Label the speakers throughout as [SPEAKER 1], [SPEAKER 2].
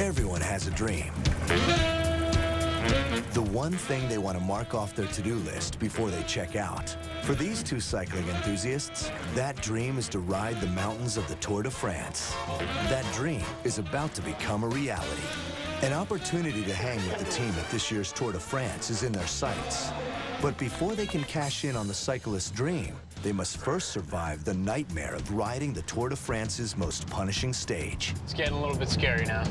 [SPEAKER 1] Everyone has a dream. The one thing they want to mark off their to-do list before they check out. For these two cycling enthusiasts, that dream is to ride the mountains of the Tour de France. That dream is about to become a reality. An opportunity to hang with the team at this year's Tour de France is in their sights. But before they can cash in on the cyclist's dream, they must first survive the nightmare of riding the Tour de France's most punishing stage.
[SPEAKER 2] It's getting a little bit scary now.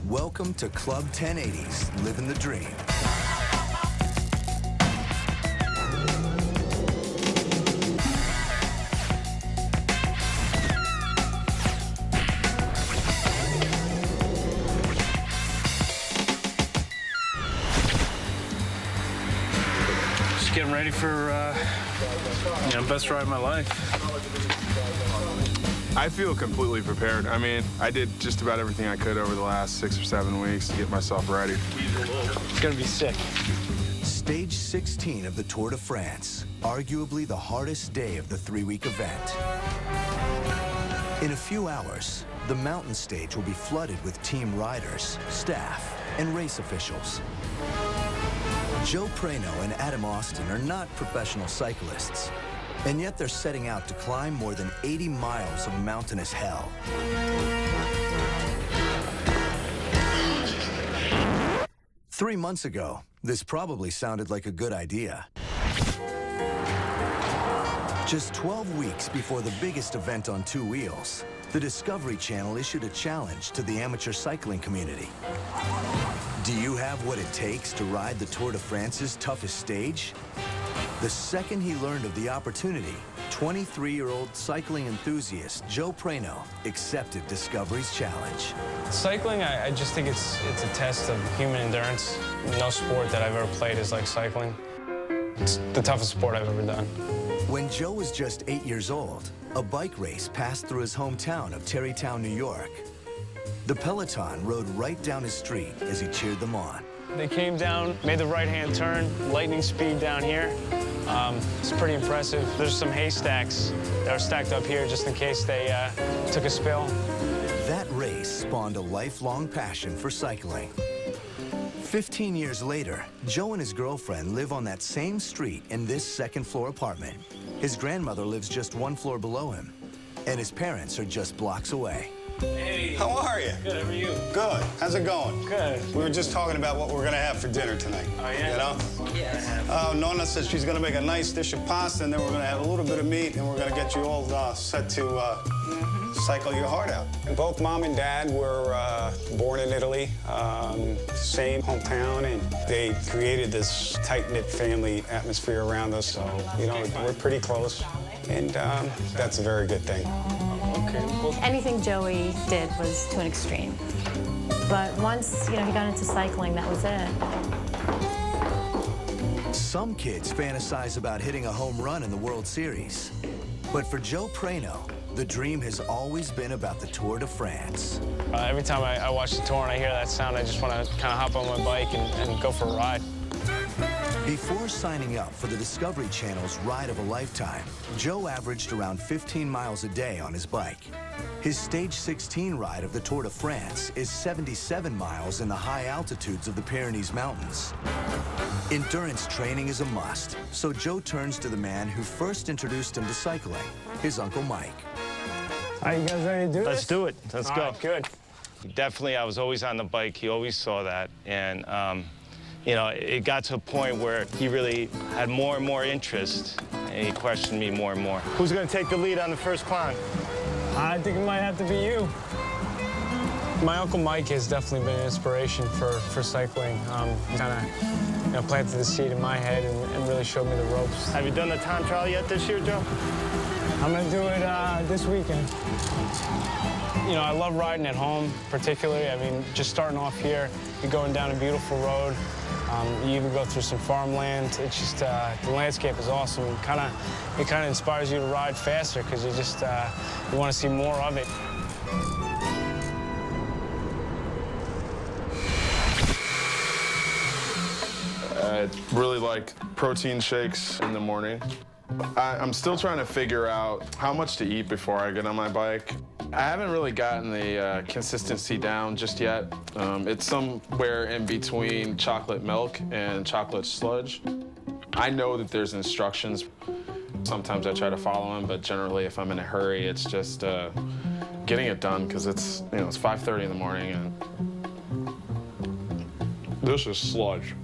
[SPEAKER 1] Welcome to Club 1080's Livin' the Dream.
[SPEAKER 2] Just getting ready for, best ride of my life.
[SPEAKER 3] I feel completely prepared. I mean, I did just about everything I could over the last 6 or 7 weeks to get myself ready.
[SPEAKER 2] It's gonna be sick.
[SPEAKER 1] Stage 16 of the Tour de France, arguably the hardest day of the 3-week event. In a few hours, the mountain stage will be flooded with team riders, staff, and race officials. Joe Prano and Adam Austin are not professional cyclists, and yet they're setting out to climb more than 80 miles of mountainous hell. Three months ago, this probably sounded like a good idea. Just 12 weeks before the biggest event on 2 wheels, the Discovery Channel issued a challenge to the amateur cycling community. Do you have what it takes to ride the Tour de France's toughest stage? The second he learned of the opportunity, 23-year-old cycling enthusiast Joe Prano accepted Discovery's challenge.
[SPEAKER 2] Cycling, I just think it's a test of human endurance. No sport that I've ever played is like cycling. It's the toughest sport I've ever done.
[SPEAKER 1] When Joe was just 8 years old, a bike race passed through his hometown of Tarrytown, New York. The peloton rode right down his street as he cheered them on.
[SPEAKER 2] They came down, made the right-hand turn, lightning speed down here. It's pretty impressive. There's some haystacks that are stacked up here just in case they took a spill.
[SPEAKER 1] That race spawned a lifelong passion for cycling. 15 years later, Joe and his girlfriend live on that same street in this second-floor apartment. His grandmother lives just 1 floor below him, and his parents are just blocks away.
[SPEAKER 2] Hey.
[SPEAKER 4] How are you?
[SPEAKER 2] Good, how are you?
[SPEAKER 4] Good. How's it going?
[SPEAKER 2] Good.
[SPEAKER 4] We were just talking about what we're gonna have for dinner tonight.
[SPEAKER 2] Oh, yeah?
[SPEAKER 4] You know?
[SPEAKER 2] Yeah.
[SPEAKER 4] Nonna says she's gonna make a nice dish of pasta, and then we're gonna have a little bit of meat, and we're gonna get you all set to cycle your heart out. And both Mom and Dad were born in Italy, same hometown, and they created this tight-knit family atmosphere around us, so, you know, we're pretty close, and that's a very good thing.
[SPEAKER 2] Okay, well,
[SPEAKER 5] Anything Joey did was to an extreme. But once, he got into cycling, that was it.
[SPEAKER 1] Some kids fantasize about hitting a home run in the World Series. But for Joe Prano, the dream has always been about the Tour de France.
[SPEAKER 2] every time I watch the tour and I hear that sound, I just want to kind of hop on my bike and go for a ride.
[SPEAKER 1] Before signing up for the Discovery Channel's Ride of a Lifetime, Joe averaged around 15 miles a day on his bike. His Stage 16 ride of the Tour de France is 77 miles in the high altitudes of the Pyrenees Mountains. Endurance training is a must, so Joe turns to the man who first introduced him to cycling, his Uncle Mike.
[SPEAKER 2] Are you guys ready to do this?
[SPEAKER 6] Let's do it. Let's go.
[SPEAKER 2] Right, good.
[SPEAKER 6] Definitely, I was always on the bike. He always saw that. And, it got to a point where he really had more and more interest, and he questioned me more and more. Who's going to take the lead on the first climb?
[SPEAKER 2] I think it might have to be you. My Uncle Mike has definitely been an inspiration for cycling. He kind of, planted the seed in my head and really showed me the ropes.
[SPEAKER 6] Have you done the time trial yet this year, Joe?
[SPEAKER 2] I'm going to do it this weekend. I love riding at home, particularly. I mean, just starting off here, you're going down a beautiful road. You even go through some farmland. It's just, the landscape is awesome. It kind of inspires you to ride faster because you want to see more of it.
[SPEAKER 3] I really like protein shakes in the morning. I'm still trying to figure out how much to eat before I get on my bike. I haven't really gotten the consistency down just yet. It's somewhere in between chocolate milk and chocolate sludge. I know that there's instructions. Sometimes I try to follow them, but generally if I'm in a hurry, it's just getting it done because it's, it's 5:30 in the morning and this is sludge.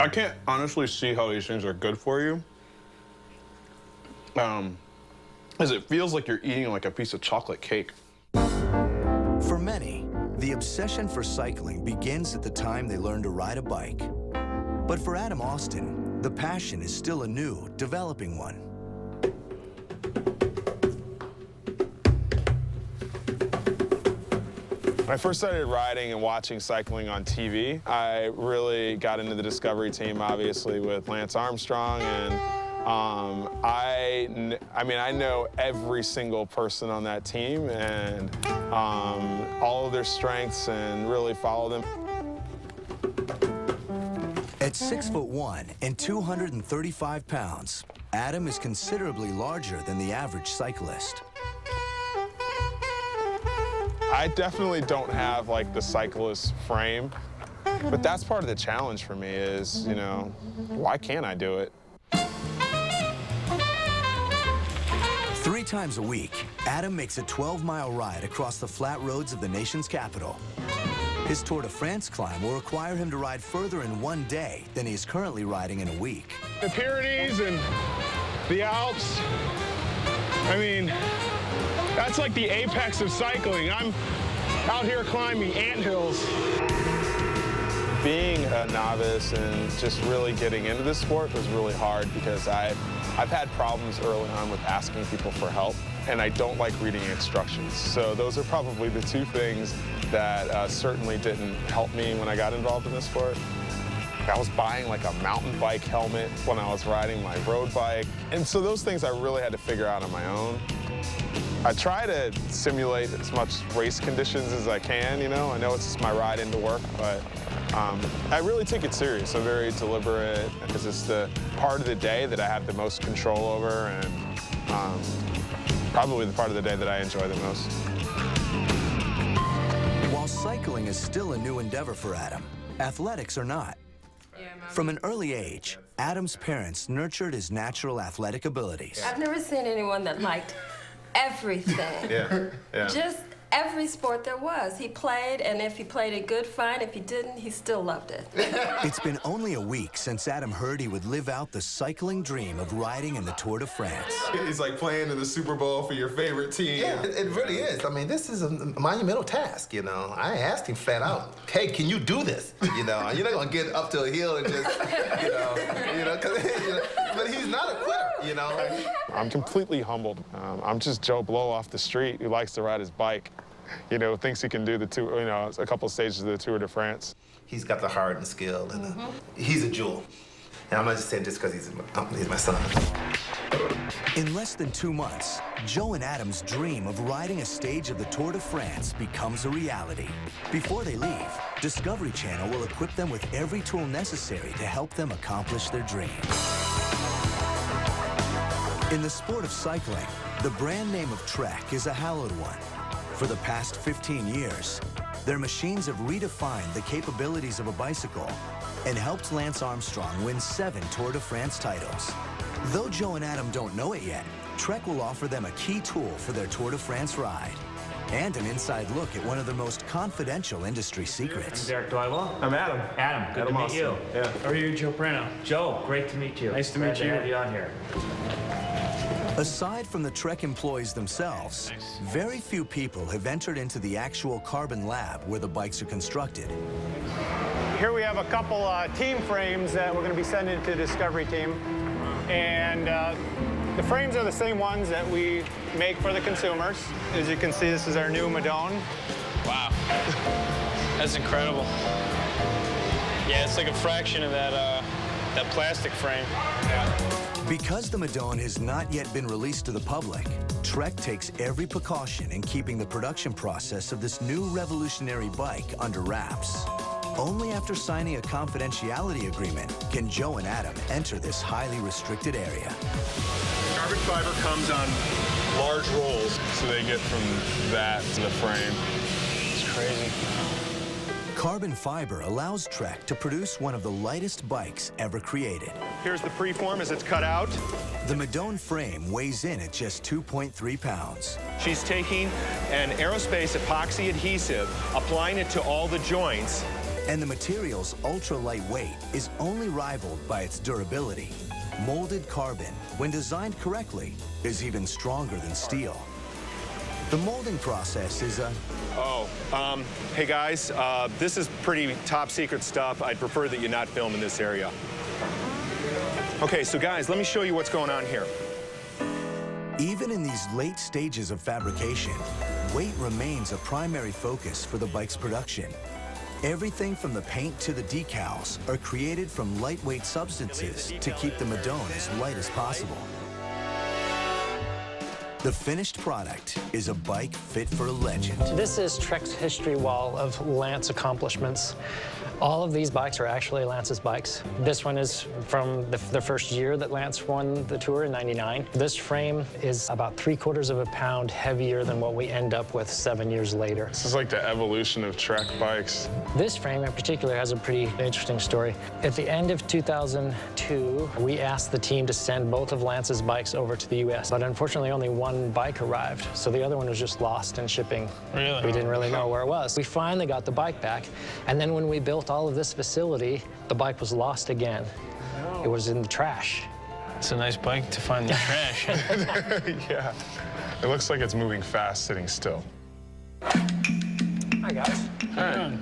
[SPEAKER 3] I can't honestly see how these things are good for you. As it feels like you're eating like a piece of chocolate cake.
[SPEAKER 1] For many, the obsession for cycling begins at the time they learn to ride a bike. But for Adam Austin, the passion is still a new, developing one.
[SPEAKER 3] When I first started riding and watching cycling on TV, I really got into the Discovery team, obviously, with Lance Armstrong, and I know every single person on that team and all of their strengths and really follow them.
[SPEAKER 1] At 6'1" and 235 pounds, Adam is considerably larger than the average cyclist.
[SPEAKER 3] I definitely don't have like the cyclist frame, but that's part of the challenge for me is, why can't I do it?
[SPEAKER 1] 3 times a week, Adam makes a 12-mile ride across the flat roads of the nation's capital. His Tour de France climb will require him to ride further in one day than he is currently riding in a week.
[SPEAKER 3] The Pyrenees and the Alps, that's like the apex of cycling. I'm out here climbing anthills. Being a novice and just really getting into this sport was really hard because I've had problems early on with asking people for help, and I don't like reading instructions. So those are probably the 2 things that certainly didn't help me when I got involved in this sport. I was buying like a mountain bike helmet when I was riding my road bike. And so those things I really had to figure out on my own. I try to simulate as much race conditions as I can, I know it's just my ride into work, but I really take it serious. I'm very deliberate because it's the part of the day that I have the most control over and probably the part of the day that I enjoy the most.
[SPEAKER 1] While cycling is still a new endeavor for Adam, athletics are not. From an early age, Adam's parents nurtured his natural athletic abilities.
[SPEAKER 7] I've never seen anyone that liked everything.
[SPEAKER 3] Yeah.
[SPEAKER 7] Just every sport there was. He played, and if he played it good, fine. If he didn't, he still loved it.
[SPEAKER 1] It's been only a week since Adam heard he would live out the cycling dream of riding in the Tour de France.
[SPEAKER 3] It's like playing in the Super Bowl for your favorite team.
[SPEAKER 8] Yeah, it really is. This is a monumental task, I asked him flat out, hey, can you do this? You're not gonna get up to a hill and just, but he's not a quitter,
[SPEAKER 3] I'm completely humbled. I'm just Joe Blow off the street who likes to ride his bike. Thinks he can do the tour, a couple stages of the Tour de France.
[SPEAKER 8] He's got the heart and skill, and he's a jewel. And I'm not just saying just because he's my son.
[SPEAKER 1] In less than 2 months, Joe and Adam's dream of riding a stage of the Tour de France becomes a reality. Before they leave, Discovery Channel will equip them with every tool necessary to help them accomplish their dreams. In the sport of cycling, the brand name of Trek is a hallowed one. For the past 15 years, their machines have redefined the capabilities of a bicycle and helped Lance Armstrong win 7 Tour de France titles. Though Joe and Adam don't know it yet, Trek will offer them a key tool for their Tour de France ride and an inside look at one of the most confidential industry secrets.
[SPEAKER 9] I'm Derek Doyle.
[SPEAKER 3] I'm Adam.
[SPEAKER 9] Adam, good to meet you.
[SPEAKER 3] Yeah.
[SPEAKER 2] How are you, Joe Prano?
[SPEAKER 9] Joe, great to meet you.
[SPEAKER 2] Nice to meet you.
[SPEAKER 9] Glad to have you on here.
[SPEAKER 1] Aside from the Trek employees themselves, very few people have entered into the actual carbon lab where the bikes are constructed.
[SPEAKER 10] Here we have a couple team frames that we're going to be sending to the Discovery team. And the frames are the same ones that we make for the consumers. As you can see, this is our new Madone.
[SPEAKER 2] Wow. That's incredible. Yeah, it's like a fraction of that plastic frame. Yeah.
[SPEAKER 1] Because the Madone has not yet been released to the public, Trek takes every precaution in keeping the production process of this new revolutionary bike under wraps. Only after signing a confidentiality agreement can Joe and Adam enter this highly restricted area.
[SPEAKER 3] Carbon fiber comes on large rolls, so they get from that to the frame.
[SPEAKER 2] It's crazy.
[SPEAKER 1] Carbon fiber allows Trek to produce one of the lightest bikes ever created.
[SPEAKER 10] Here's the preform as it's cut out.
[SPEAKER 1] The Madone frame weighs in at just 2.3 pounds.
[SPEAKER 10] She's taking an aerospace epoxy adhesive, applying it to all the joints.
[SPEAKER 1] And the material's ultra-light weight is only rivaled by its durability. Molded carbon, when designed correctly, is even stronger than steel. The molding process is a...
[SPEAKER 10] Hey guys, this is pretty top secret stuff. I'd prefer that you not film in this area. Okay, so guys, let me show you what's going on here.
[SPEAKER 1] Even in these late stages of fabrication, weight remains a primary focus for the bike's production. Everything from the paint to the decals are created from lightweight substances to keep the Madone as light as possible. The finished product is a bike fit for a legend.
[SPEAKER 11] This is Trek's history wall of Lance accomplishments. All of these bikes are actually Lance's bikes. This one is from the first year that Lance won the Tour in '99. This frame is about 3/4 of a pound heavier than what we end up with 7 years later.
[SPEAKER 3] This is like the evolution of Trek bikes.
[SPEAKER 11] This frame in particular has a pretty interesting story. At the end of 2002, we asked the team to send both of Lance's bikes over to the US, but unfortunately only one bike arrived, so the other one was just lost in shipping.
[SPEAKER 2] Really?
[SPEAKER 11] We didn't really know where it was. We finally got the bike back, and then when we built all of this facility, the bike was lost again. It was in the trash.
[SPEAKER 2] It's a nice bike to find in the trash.
[SPEAKER 3] Yeah. It looks like it's moving fast, sitting still.
[SPEAKER 11] Hi, guys.
[SPEAKER 3] Hi.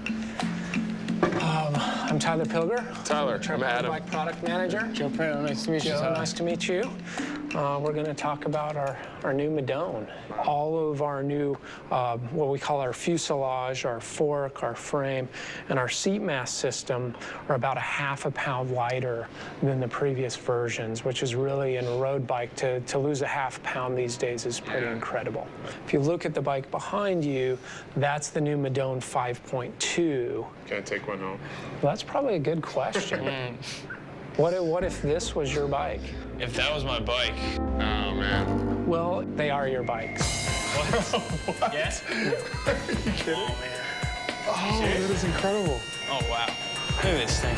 [SPEAKER 11] I'm Tyler Pilger.
[SPEAKER 3] Tyler, I'm Adam.
[SPEAKER 11] Bike product manager.
[SPEAKER 2] Joe Prano, nice to meet you,
[SPEAKER 11] Joe,
[SPEAKER 2] Tyler.
[SPEAKER 11] nice to meet you. We're going to talk about our new Madone. All of our new, what we call our fuselage, our fork, our frame, and our seat mast system are about 1/2 pound lighter than the previous versions, which is really, in a road bike, to lose 1/2 pound these days is pretty incredible. If you look at the bike behind you, that's the new Madone 5.2.
[SPEAKER 3] Can I take one home?
[SPEAKER 11] Well, that's probably a good question. What if this was your bike?
[SPEAKER 2] If that was my bike.
[SPEAKER 3] Oh, man.
[SPEAKER 11] Well, they are your bikes.
[SPEAKER 2] What? Yes?
[SPEAKER 3] Are you kidding?
[SPEAKER 2] Oh, man.
[SPEAKER 3] Oh, that is incredible.
[SPEAKER 2] Oh, wow. Look at this thing.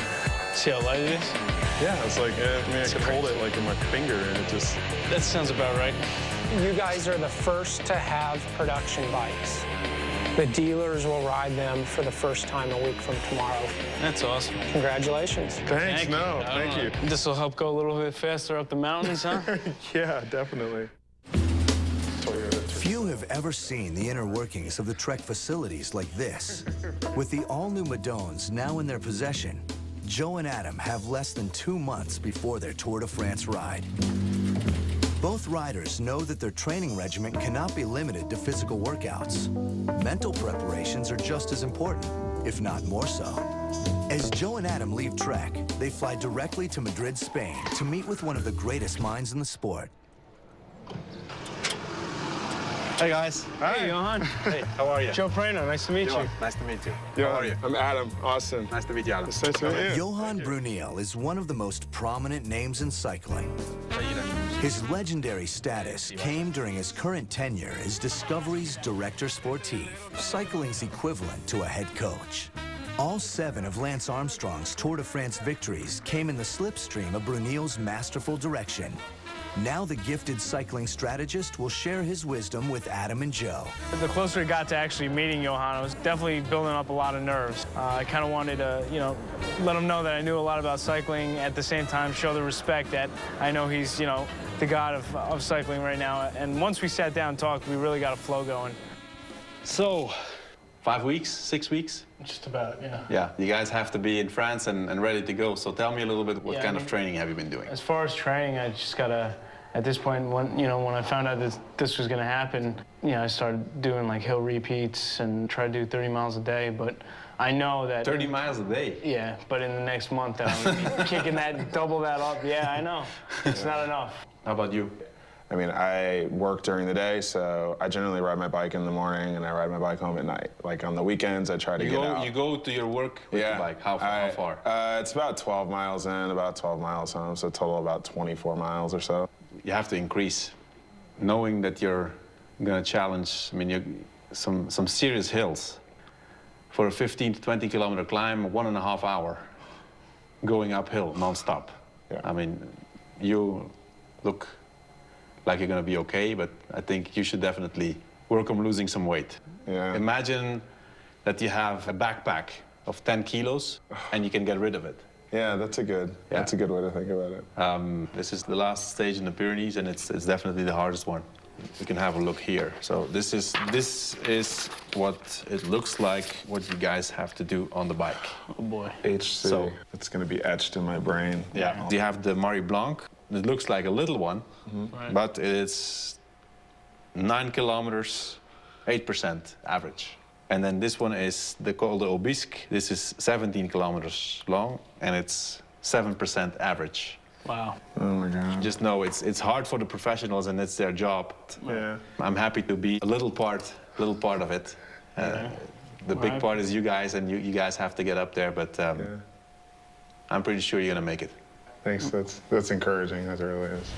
[SPEAKER 2] See how light it is?
[SPEAKER 3] Yeah, it's like, I mean, I could hold it like in my finger and it just...
[SPEAKER 2] That sounds about right.
[SPEAKER 11] You guys are the first to have production bikes. The dealers will ride them for the first time a week from tomorrow.
[SPEAKER 2] That's awesome.
[SPEAKER 11] Congratulations.
[SPEAKER 3] Thanks,
[SPEAKER 2] Thank
[SPEAKER 3] no,
[SPEAKER 2] you.
[SPEAKER 3] thank you.
[SPEAKER 2] This will help go a little bit faster up the mountains, huh?
[SPEAKER 3] Yeah, definitely.
[SPEAKER 1] Few have ever seen the inner workings of the Trek facilities like this. With the all-new Madones now in their possession, Joe and Adam have less than 2 months before their Tour de France ride. Both riders know that their training regimen cannot be limited to physical workouts. Mental preparations are just as important, if not more so. As Joe and Adam leave Trek, they fly directly to Madrid, Spain, to meet with one of the greatest minds in the sport.
[SPEAKER 12] Hey, guys.
[SPEAKER 2] Hey, Johan.
[SPEAKER 12] Hey, how are you?
[SPEAKER 2] Joe Prano, nice to meet you.
[SPEAKER 12] Nice to meet you.
[SPEAKER 3] Yeah,
[SPEAKER 12] How are you?
[SPEAKER 3] I'm Adam. Awesome.
[SPEAKER 12] Nice to meet you, Adam.
[SPEAKER 3] It's nice to meet you.
[SPEAKER 1] Johan Bruneel is one of the most prominent names in cycling. His legendary status came during his current tenure as Discovery's Director Sportif, cycling's equivalent to a head coach. All 7 of Lance Armstrong's Tour de France victories came in the slipstream of Bruneel's masterful direction. Now the gifted cycling strategist will share his wisdom with Adam and Joe.
[SPEAKER 2] The closer it got to actually meeting Johan, I was definitely building up a lot of nerves. I kind of wanted to, let him know that I knew a lot about cycling, at the same time show the respect that I know he's, the god of cycling right now. And once we sat down and talked, we really got a flow going.
[SPEAKER 12] So, 5 weeks, 6 weeks?
[SPEAKER 2] Just about, yeah.
[SPEAKER 12] Yeah, you guys have to be in France and ready to go. So tell me a little bit, what kind of training have you been doing?
[SPEAKER 2] As far as training, I just gotta, at this point, when I found out that this was gonna happen, I started doing like hill repeats and try to do 30 miles a day, but I know that...
[SPEAKER 12] 30 miles a day?
[SPEAKER 2] Yeah, but in the next month, I'm gonna be kicking that, double that up. Yeah, I know. It's not enough.
[SPEAKER 12] How about you?
[SPEAKER 3] I mean, I work during the day, so I generally ride my bike in the morning and I ride my bike home at night. Like on the weekends, I try to get out.
[SPEAKER 12] You go to your work with the bike? How far?
[SPEAKER 3] It's about 12 miles in, about 12 miles home, so total about 24 miles or so.
[SPEAKER 12] You have to increase. Knowing that you're going to challenge, I mean, some serious hills. For a 15 to 20 kilometer climb, 1.5 hours going uphill non-stop.
[SPEAKER 3] Yeah.
[SPEAKER 12] I mean, you look like you're going to be okay, but I think you should definitely work on losing some weight.
[SPEAKER 3] Yeah.
[SPEAKER 12] Imagine that you have a backpack of 10 kilos and you can get rid of it.
[SPEAKER 3] Yeah, that's a good way to think about it.
[SPEAKER 12] This is the last stage in the Pyrenees, and it's definitely the hardest one. You can have a look here. So this is what it looks like, what you guys have to do on the bike.
[SPEAKER 2] Oh boy.
[SPEAKER 3] HC,
[SPEAKER 12] So,
[SPEAKER 3] it's going to be etched in my brain.
[SPEAKER 12] Yeah. You have the Marie Blanc. It looks like a little one, but it's 9 kilometers, 8% average. And then this one is called the Obisque. This is 17 kilometers long, and it's 7% average.
[SPEAKER 2] Wow.
[SPEAKER 3] Oh my God.
[SPEAKER 12] Just know it's hard for the professionals, and it's their job.
[SPEAKER 3] Yeah.
[SPEAKER 12] I'm happy to be a little part of it. The big part is you guys, and you guys have to get up there, but I'm pretty sure you're gonna make it.
[SPEAKER 3] Thanks, that's encouraging, that really is.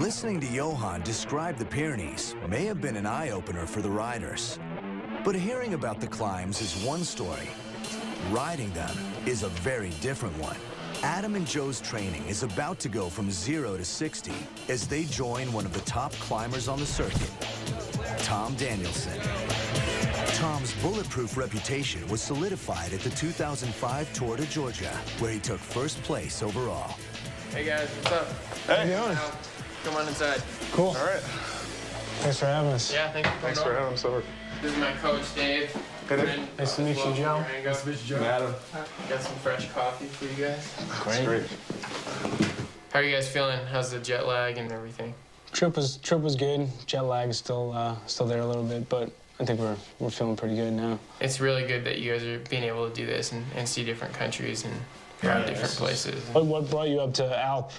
[SPEAKER 1] Listening to Johan describe the Pyrenees may have been an eye-opener for the riders. But hearing about the climbs is one story. Riding them is a very different one. Adam and Joe's training is about to go from 0 to 60 as they join one of the top climbers on the circuit, Tom Danielson. Tom's bulletproof reputation was solidified at the 2005 Tour de Georgia, where he took first place overall.
[SPEAKER 13] Hey guys, what's up?
[SPEAKER 3] Hey.
[SPEAKER 2] How you doing?
[SPEAKER 13] Come on inside.
[SPEAKER 2] Cool.
[SPEAKER 3] All right.
[SPEAKER 2] Thanks for having us.
[SPEAKER 13] Yeah,
[SPEAKER 3] Thanks for having us over.
[SPEAKER 13] This is my coach, Dave.
[SPEAKER 2] Nice to meet you, Joe.
[SPEAKER 13] Nice to meet you, Joe.
[SPEAKER 3] Adam.
[SPEAKER 13] Got some fresh coffee for you guys.
[SPEAKER 3] Great.
[SPEAKER 13] How are you guys feeling? How's the jet lag and everything?
[SPEAKER 2] Trip was good. Jet lag is still there a little bit, but I think we're feeling pretty good now.
[SPEAKER 13] It's really good that you guys are being able to do this and see different countries and different places.
[SPEAKER 2] What brought you up to Alp?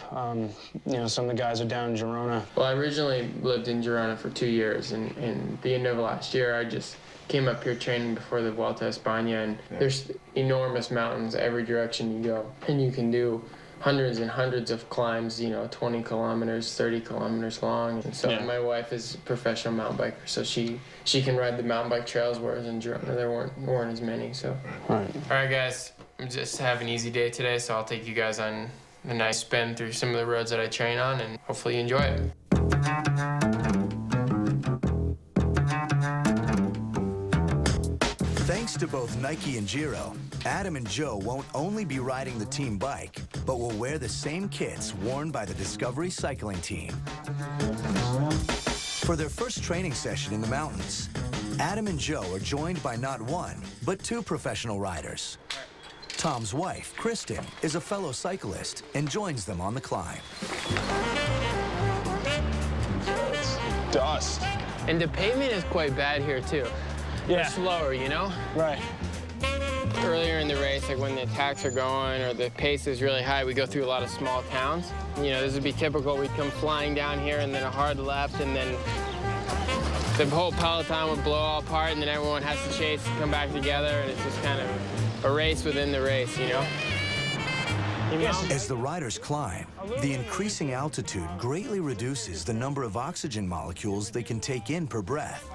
[SPEAKER 2] You know, some of the guys are down in Girona.
[SPEAKER 13] Well, I originally lived in Girona for 2 years, and the end of last year, I just came up here training before the Vuelta a España, and there's enormous mountains every direction you go, and you can do hundreds and hundreds of climbs, 20 kilometers, 30 kilometers long. And so my wife is a professional mountain biker, so she can ride the mountain bike trails, whereas in Girona there weren't as many. So, all right, guys, I'm just having an easy day today, so I'll take you guys on a nice spin through some of the roads that I train on, and hopefully you enjoy it.
[SPEAKER 1] Thanks to both Nike and Giro, Adam and Joe won't only be riding the team bike, but will wear the same kits worn by the Discovery cycling team. For their first training session in the mountains, Adam and Joe are joined by not one, but two professional riders. Tom's wife, Kristen, is a fellow cyclist and joins them on the climb.
[SPEAKER 3] Dust.
[SPEAKER 13] And the pavement is quite bad here, too.
[SPEAKER 2] Yeah.
[SPEAKER 13] It's slower,
[SPEAKER 2] Right.
[SPEAKER 13] Earlier in the race, like when the attacks are going or the pace is really high, we go through a lot of small towns. This would be typical. We'd come flying down here and then a hard left, and then the whole peloton would blow all apart, and then everyone has to chase and come back together, and it's just kind of a race within the race,
[SPEAKER 1] As the riders climb, the increasing altitude greatly reduces the number of oxygen molecules they can take in per breath.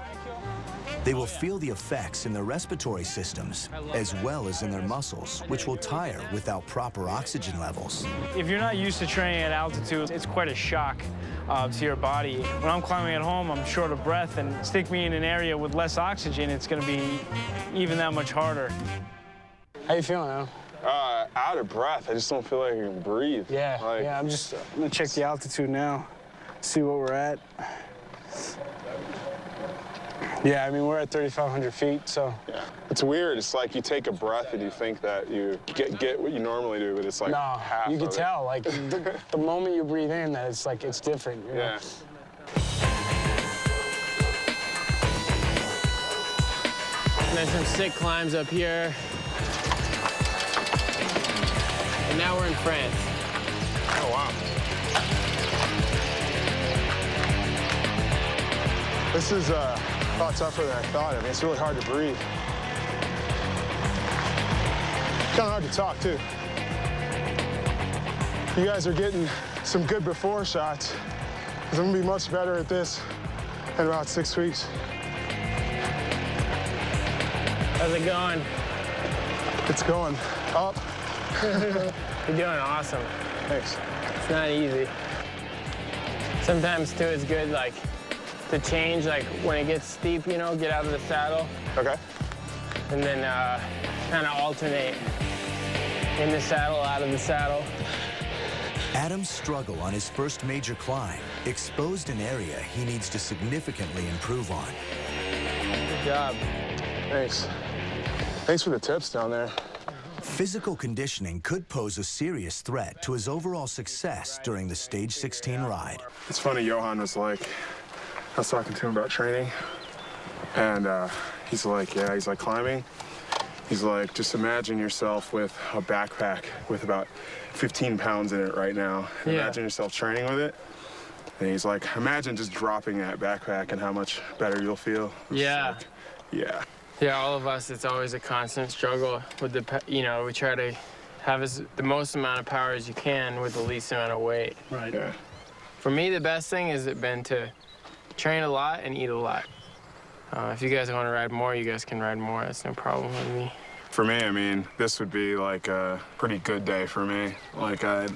[SPEAKER 1] They will feel the effects in their respiratory systems, as well as in their muscles, which will tire without proper oxygen levels.
[SPEAKER 2] If you're not used to training at altitude, it's quite a shock to your body. When I'm climbing at home, I'm short of breath, and stick me in an area with less oxygen, it's going to be even that much harder. How you feeling, Al?
[SPEAKER 3] Out of breath. I just don't feel like I can breathe.
[SPEAKER 2] Yeah, I'm gonna check the altitude now, see what we're at. Yeah, I mean, we're at 3,500 feet, so.
[SPEAKER 3] Yeah. It's weird. It's like you take a breath and you think that you get what you normally do, but it's like half
[SPEAKER 2] you can
[SPEAKER 3] of it.
[SPEAKER 2] tell, like, the moment you breathe in, that it's like, it's different, you know?
[SPEAKER 3] Yeah.
[SPEAKER 13] And there's some sick climbs up here. And now we're in France.
[SPEAKER 3] Oh, wow. This is a lot tougher than I thought. I mean, it's really hard to breathe. Kind of hard to talk, too. You guys are getting some good before shots, 'cause I'm gonna be much better at this in about 6 weeks.
[SPEAKER 11] How's it going?
[SPEAKER 3] It's going up.
[SPEAKER 11] You're doing awesome.
[SPEAKER 3] Thanks.
[SPEAKER 11] It's not easy. Sometimes, too, it's good, like, to change, like, when it gets steep, you know, get out of the saddle.
[SPEAKER 3] Okay.
[SPEAKER 11] And then kind of alternate in the saddle, out of the saddle.
[SPEAKER 1] Adam's struggle on his first major climb exposed an area he needs to significantly improve on.
[SPEAKER 11] Good job.
[SPEAKER 3] Thanks. Thanks for the tips down there.
[SPEAKER 1] Physical conditioning could pose a serious threat to his overall success during the Stage 16 ride.
[SPEAKER 3] It's funny, Johan was like, I was talking to him about training, and he's like, climbing. He's like, just imagine yourself with a backpack with about 15 pounds in it right now.
[SPEAKER 11] Yeah.
[SPEAKER 3] Imagine yourself training with it. And he's like, imagine just dropping that backpack and how much better you'll feel.
[SPEAKER 11] Yeah.
[SPEAKER 3] Like, yeah.
[SPEAKER 13] Yeah, all of us, it's always a constant struggle with you know, we try to have the most amount of power as you can with the least amount of weight.
[SPEAKER 3] Right. Yeah.
[SPEAKER 13] For me, the best thing has been to train a lot and eat a lot. If you guys want to ride more, you guys can ride more. That's no problem with me.
[SPEAKER 3] For me, I mean, this would be like a pretty good day for me. Like, I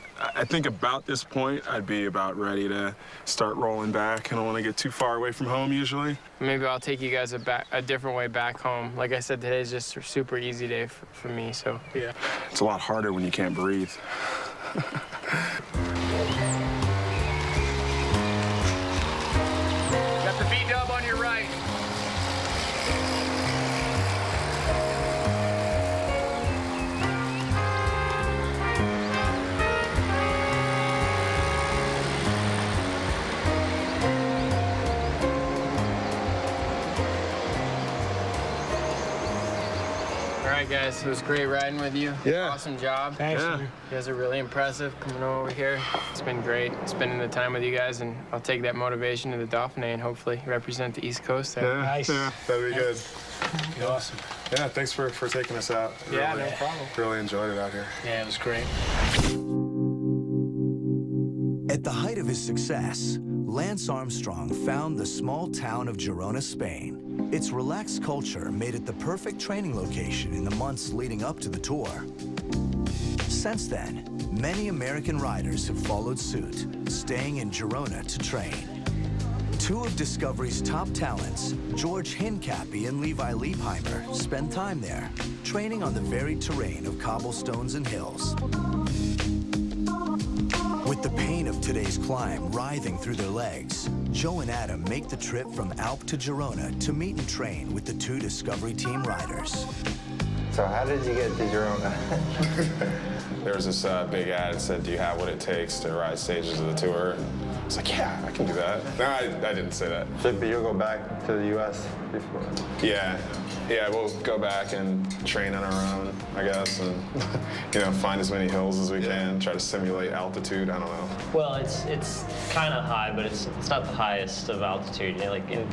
[SPEAKER 3] think about this point, I'd be about ready to start rolling back. I don't want to get too far away from home usually.
[SPEAKER 13] Maybe I'll take you guys a different way back home. Like I said, today's just a super easy day for me, so yeah.
[SPEAKER 3] It's a lot harder when you can't breathe.
[SPEAKER 13] Got the V-dub on your right. All right, guys, it was great riding with you.
[SPEAKER 3] Yeah.
[SPEAKER 13] Awesome job.
[SPEAKER 11] Thanks.
[SPEAKER 3] Yeah.
[SPEAKER 13] You guys are really impressive coming over here. It's been great spending the time with you guys, and I'll take that motivation to the Dauphiné and hopefully represent the East Coast there.
[SPEAKER 3] Yeah,
[SPEAKER 11] Nice.
[SPEAKER 3] yeah, that'd be good.
[SPEAKER 11] Awesome.
[SPEAKER 3] Yeah, thanks for taking us out.
[SPEAKER 13] Yeah,
[SPEAKER 3] Really-
[SPEAKER 13] no problem.
[SPEAKER 3] Really enjoyed it out here.
[SPEAKER 11] Yeah, it was great.
[SPEAKER 1] At the height of his success, Lance Armstrong found the small town of Girona, Spain. Its relaxed culture made it the perfect training location in the months leading up to the tour. Since then, many American riders have followed suit, staying in Girona to train. Two of Discovery's top talents, George Hincapie and Levi Leipheimer, spend time there, training on the varied terrain of cobblestones and hills. With the pain of today's climb writhing through their legs, Joe and Adam make the trip from Alp to Girona to meet and train with the two Discovery team riders.
[SPEAKER 14] So how did you get to Girona?
[SPEAKER 3] There was this big ad that said, do you have what it takes to ride stages of the tour? I was like, yeah, I can do that. No, I didn't say that.
[SPEAKER 14] So, but you'll go back to the U.S. before?
[SPEAKER 3] Yeah, we'll go back and train on our own, I guess, and find as many hills as we can, try to simulate altitude. I don't know.
[SPEAKER 15] Well, it's kind of high, but it's not the highest of altitude. Like in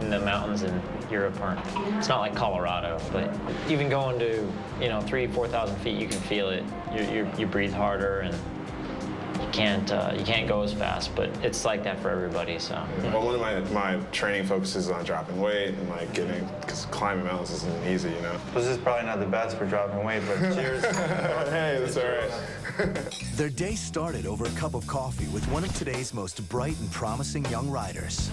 [SPEAKER 15] the mountains in Europe it's not like Colorado, but even going to 3,000-4,000 feet, you can feel it. You breathe harder and. You can't go as fast, but it's like that for everybody. So.
[SPEAKER 3] Well, one of my training focuses on dropping weight and because climbing mountains isn't easy,
[SPEAKER 14] This is probably not the best for dropping weight, but cheers.
[SPEAKER 3] Hey, that's all right.
[SPEAKER 1] Their day started over a cup of coffee with one of today's most bright and promising young riders.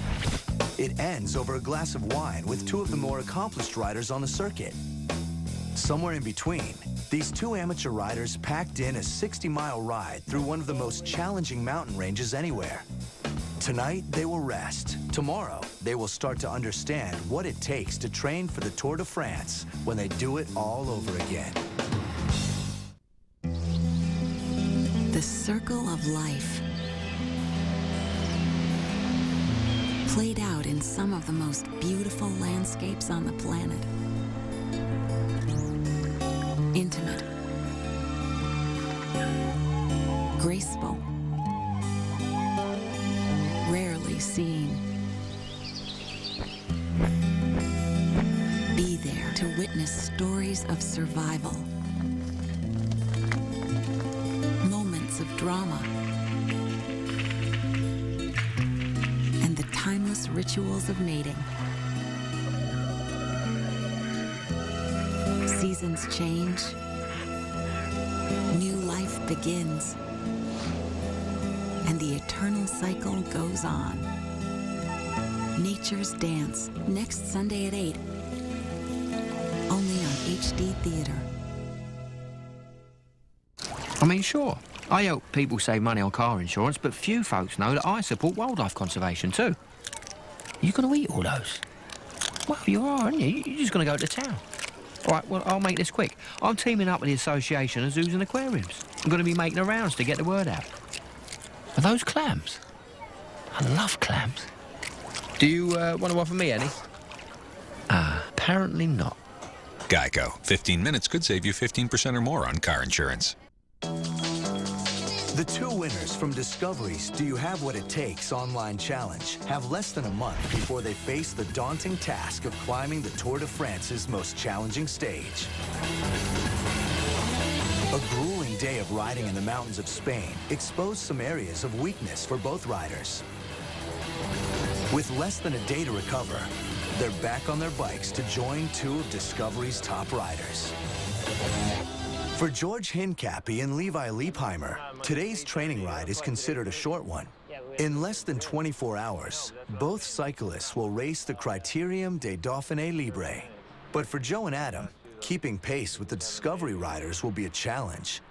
[SPEAKER 1] It ends over a glass of wine with two of the more accomplished riders on the circuit. Somewhere in between, these two amateur riders packed in a 60-mile ride through one of the most challenging mountain ranges anywhere. Tonight, they will rest. Tomorrow, they will start to understand what it takes to train for the Tour de France when they do it all over again.
[SPEAKER 16] The circle of life played out in some of the most beautiful landscapes on the planet. Intimate, graceful, rarely seen. witness stories of survival, moments of drama, and the timeless rituals of mating. Seasons change, new life begins, and the eternal cycle goes on. Nature's Dance, next Sunday at 8, only on HD Theater.
[SPEAKER 17] I mean, sure, I help people save money on car insurance, but few folks know that I support wildlife conservation too. You gonna eat all those? Well, you are, aren't you? You're just gonna go to town. All right, well, I'll make this quick. I'm teaming up with the Association of Zoos and Aquariums. I'm gonna be making the rounds to get the word out. Are those clams? I love clams. Do you want to offer me any? Apparently not.
[SPEAKER 18] Geico. 15 minutes could save you 15% or more on car insurance.
[SPEAKER 1] The two winners from Discovery's Do You Have What It Takes online challenge have less than a month before they face the daunting task of climbing the Tour de France's most challenging stage. A grueling day of riding in the mountains of Spain exposed some areas of weakness for both riders. With less than a day to recover, they're back on their bikes to join two of Discovery's top riders. For George Hincapie and Levi Leipheimer, today's training ride is considered a short one. In less than 24 hours, both cyclists will race the Critérium des Dauphiné Libre. But for Joe and Adam, keeping pace with the Discovery riders will be a challenge.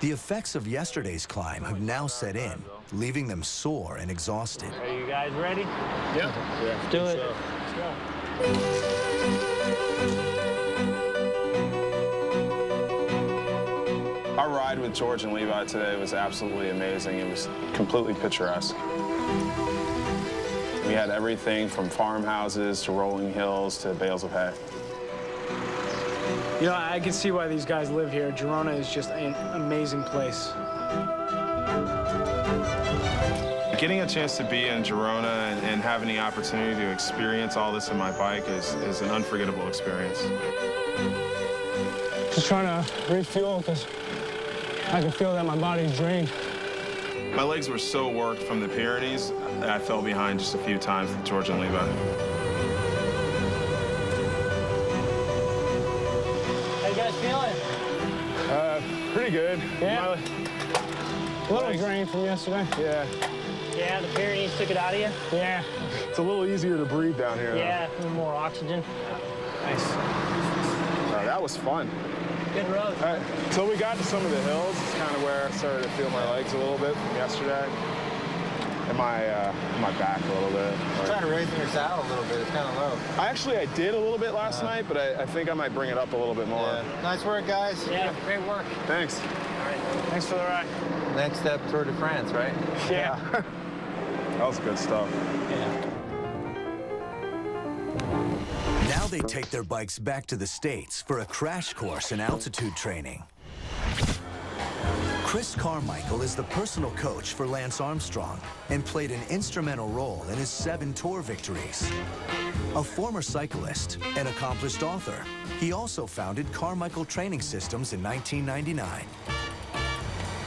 [SPEAKER 1] The effects of yesterday's climb have now set in, leaving them sore and exhausted.
[SPEAKER 15] Are you guys ready?
[SPEAKER 3] Yeah.
[SPEAKER 15] Let's do it.
[SPEAKER 3] Let's go. Our ride with George and Levi today was absolutely amazing. It was completely picturesque. We had everything from farmhouses to rolling hills to bales of hay.
[SPEAKER 2] You know, I can see why these guys live here. Girona is just an amazing place.
[SPEAKER 3] Getting a chance to be in Girona and having the opportunity to experience all this on my bike is an unforgettable experience.
[SPEAKER 2] Just trying to refuel because I can feel that my body's drained.
[SPEAKER 3] My legs were so worked from the Pyrenees that I fell behind just a few times with George and Levi.
[SPEAKER 15] How you guys feeling?
[SPEAKER 3] Pretty good.
[SPEAKER 2] Yeah. A little drained from yesterday.
[SPEAKER 3] Yeah.
[SPEAKER 15] Yeah, the Pyrenees took it out of you?
[SPEAKER 2] Yeah.
[SPEAKER 3] It's a little easier to breathe down here.
[SPEAKER 15] Yeah, a little more oxygen.
[SPEAKER 2] Nice.
[SPEAKER 3] That was fun.
[SPEAKER 15] Good road.
[SPEAKER 3] Until we got to some of the hills, it's kind of where I started to feel my legs a little bit from yesterday. And my back a little bit.
[SPEAKER 14] Try to raise your saddle a little bit. It's kind of low.
[SPEAKER 3] I did a little bit last night, but I think I might bring it up a little bit more.
[SPEAKER 14] Yeah. Nice work, guys.
[SPEAKER 15] Yeah, great work.
[SPEAKER 3] Thanks.
[SPEAKER 15] All right.
[SPEAKER 2] Thanks for the ride.
[SPEAKER 14] Next step, Tour de France, right?
[SPEAKER 2] Yeah.
[SPEAKER 3] That was good stuff.
[SPEAKER 15] Yeah.
[SPEAKER 1] Now they take their bikes back to the States for a crash course in altitude training. Chris Carmichael is the personal coach for Lance Armstrong and played an instrumental role in his 7 Tour victories. A former cyclist and accomplished author, he also founded Carmichael Training Systems in 1999.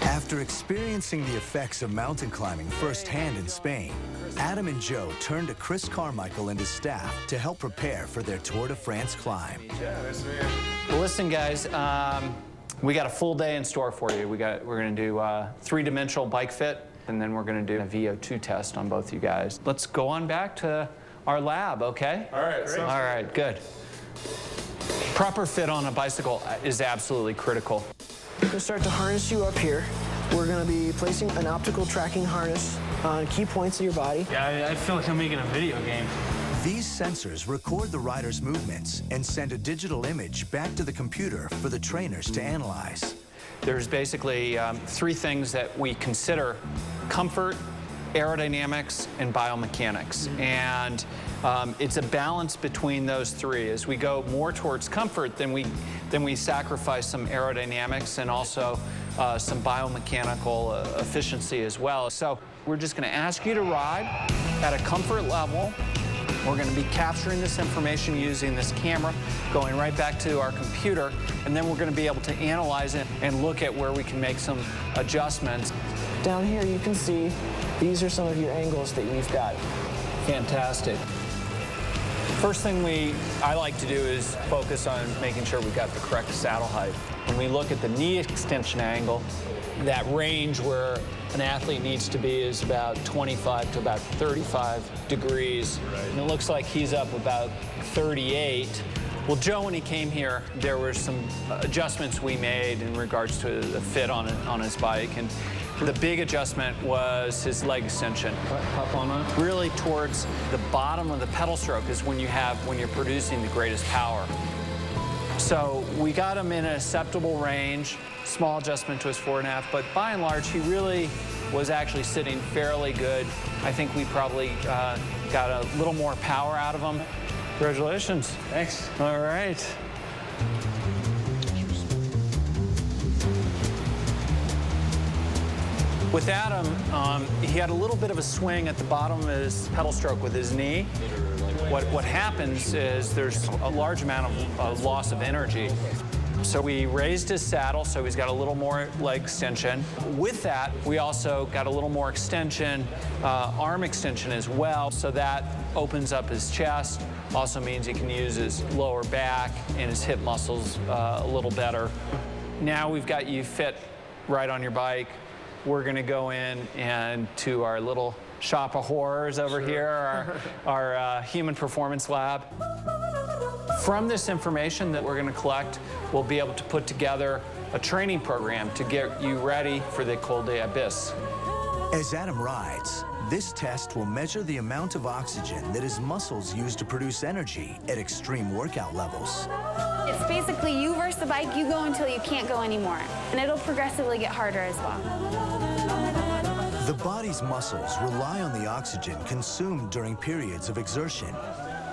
[SPEAKER 1] After experiencing the effects of mountain climbing firsthand in Spain, Adam and Joe turned to Chris Carmichael and his staff to help prepare for their Tour de France climb.
[SPEAKER 19] Well, listen, guys, we got a full day in store for you. We're going to do 3-dimensional bike fit, and then we're going to do a VO2 test on both you guys. Let's go on back to our lab, okay?
[SPEAKER 3] All right.
[SPEAKER 19] All right, good. Proper fit on a bicycle is absolutely critical.
[SPEAKER 20] We're going to start to harness you up here. We're going to be placing an optical tracking harness on key points of your body.
[SPEAKER 2] Yeah, I feel like I'm making a video game.
[SPEAKER 1] These sensors record the rider's movements and send a digital image back to the computer for the trainers to analyze.
[SPEAKER 19] There's basically 3 things that we consider: comfort, aerodynamics, and biomechanics. And it's a balance between those 3. As we go more towards comfort, then we sacrifice some aerodynamics and also some biomechanical efficiency as well. So we're just going to ask you to ride at a comfort level We're going to be capturing this information using this camera, going right back to our computer, and then we're going to be able to analyze it and look at where we can make some adjustments.
[SPEAKER 20] Down here you can see these are some of your angles that we've got.
[SPEAKER 19] Fantastic. First thing I like to do is focus on making sure we've got the correct saddle height. When we look at the knee extension angle, that range where an athlete needs to be is about 25 to about 35 degrees. And it looks like he's up about 38. Well, Joe, when he came here, there were some adjustments we made in regards to the fit on his bike. And the big adjustment was his leg extension. Up on that. Really towards the bottom of the pedal stroke is when you're producing the greatest power. So we got him in an acceptable range, small adjustment to his 4.5, but by and large, he really was actually sitting fairly good. I think we probably got a little more power out of him. Congratulations. Thanks. All right. With Adam, he had a little bit of a swing at the bottom of his pedal stroke with his knee. What happens is there's a large amount of loss of energy. So we raised his saddle, so he's got a little more leg extension. With that, we also got a little more extension, arm extension as well, so that opens up his chest. Also means he can use his lower back and his hip muscles a little better. Now we've got you fit right on your bike. We're gonna go in and to our little shop of horrors over here, our human performance lab. From this information that we're going to collect, we'll be able to put together a training program to get you ready for the Col de Abyss.
[SPEAKER 1] As Adam rides, this test will measure the amount of oxygen that his muscles use to produce energy at extreme workout levels.
[SPEAKER 21] It's basically you versus the bike, you go until you can't go anymore, and it'll progressively get harder as well.
[SPEAKER 1] The body's muscles rely on the oxygen consumed during periods of exertion.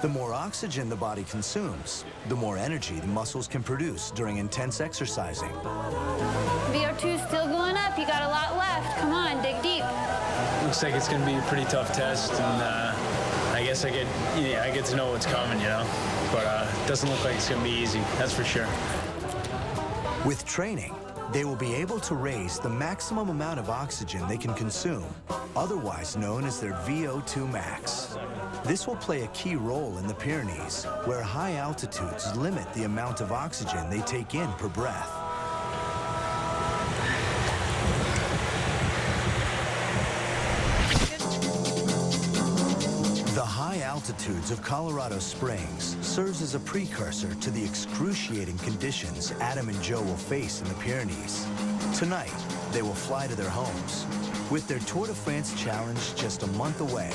[SPEAKER 1] The more oxygen the body consumes, the more energy the muscles can produce during intense exercising.
[SPEAKER 21] VO2 is still going up. You got a lot left. Come on, dig deep.
[SPEAKER 2] Looks like it's going to be a pretty tough test, and I guess I get to know what's coming, you know? But it doesn't look like it's going to be easy, that's for sure.
[SPEAKER 1] With training, they will be able to raise the maximum amount of oxygen they can consume, otherwise known as their VO2 max. This will play a key role in the Pyrenees, where high altitudes limit the amount of oxygen they take in per breath. The high altitudes of Colorado Springs serves as a precursor to the excruciating conditions Adam and Joe will face in the Pyrenees. Tonight, they will fly to their homes. With their Tour de France challenge just a month away,